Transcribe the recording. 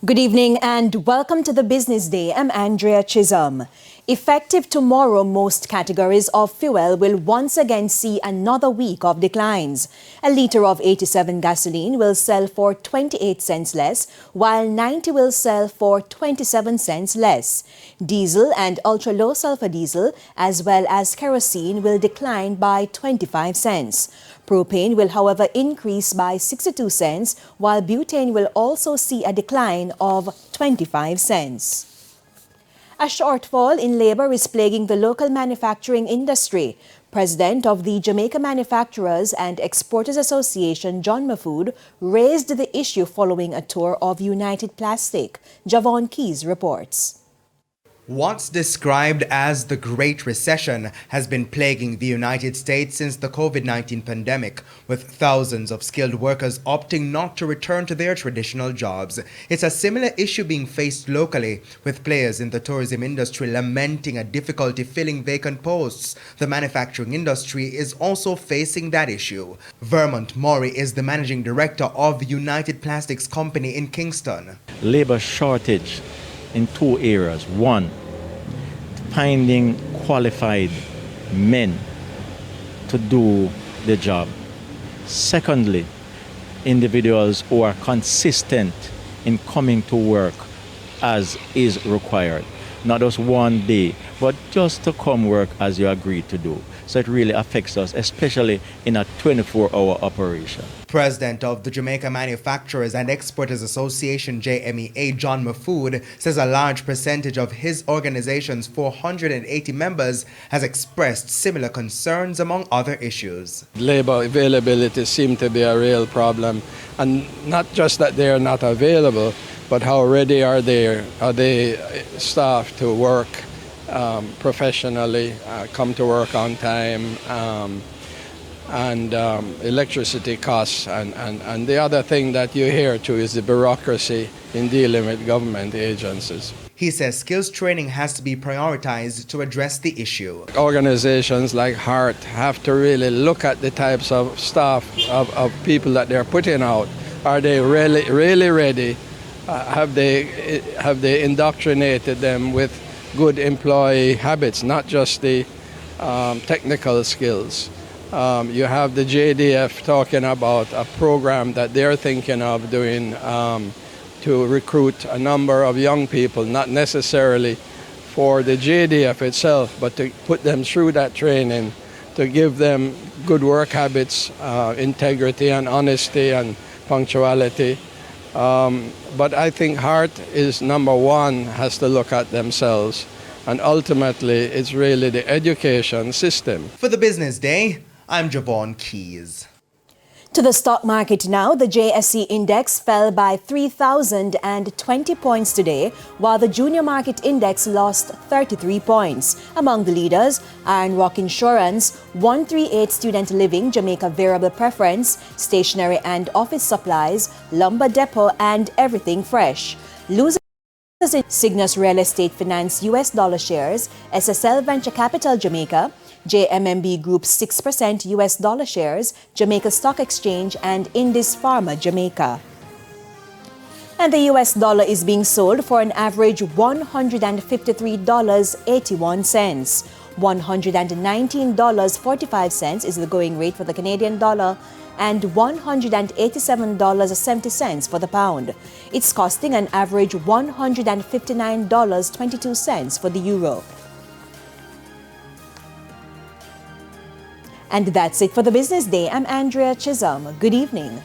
Good evening and welcome to the Business Day. I'm Andrea Chisholm. Effective tomorrow, most categories of fuel will once again see another week of declines. A litre of 87 gasoline will sell for 28 cents less, while 90 will sell for 27 cents less. Diesel and ultra-low sulfur diesel, as well as kerosene, will decline by 25 cents. Propane will, however, increase by 62 cents, while butane will also see a decline of 25 cents. A shortfall in labor is plaguing the local manufacturing industry. President of the Jamaica Manufacturers and Exporters Association, John Mahfood, raised the issue following a tour of United Plastic. Javon Keys reports. What's described as the Great Recession has been plaguing the United States since the COVID-19 pandemic, with thousands of skilled workers opting not to return to their traditional jobs. It's a similar issue being faced locally, with players in the tourism industry lamenting a difficulty filling vacant posts. The manufacturing industry is also facing that issue. Vermont Maury is the managing director of United Plastics Company in Kingston. Labor shortage in two areas. One, finding qualified men to do the job. Secondly, individuals who are consistent in coming to work as is required. Not just one day, but just to come work as you agreed to do. So it really affects us, especially in a 24-hour operation. President of the Jamaica Manufacturers and Exporters Association, JMEA, John Mahfood, says a large percentage of his organization's 480 members has expressed similar concerns, among other issues. Labor availability seems to be a real problem, and not just that they are not available, but how ready are they staffed to work professionally, come to work on time, and electricity costs, and the other thing that you hear too is the bureaucracy in dealing with government agencies. He says skills training has to be prioritized to address the issue. Organizations like HEART have to really look at the types of staff, of people that they're putting out. Are they really ready? Have they indoctrinated them with good employee habits, not just the technical skills? You have the JDF talking about a program that they're thinking of doing to recruit a number of young people, not necessarily for the JDF itself, but to put them through that training, to give them good work habits, integrity and honesty and punctuality. But I think HEART is number one, has to look at themselves. And ultimately, it's really the education system. For the Business Day, I'm Javon Keys. To the stock market now, the JSE index fell by 3,020 points today, while the junior market index lost 33 points. Among the leaders, Iron Rock Insurance, 138 Student Living, Jamaica Variable Preference, Stationery and Office Supplies, Lumber Depot, and Everything Fresh. Losers in Cygnus Real Estate Finance US dollar shares, SSL Venture Capital Jamaica, JMMB Group 6% US dollar shares, Jamaica Stock Exchange, and Indus Pharma Jamaica. And the US dollar is being sold for an average $153.81. $119.45 is the going rate for the Canadian dollar, and $187.70 for the pound. It's costing an average $159.22 for the euro. And that's it for the Business Day. I'm Andrea Chisholm. Good evening.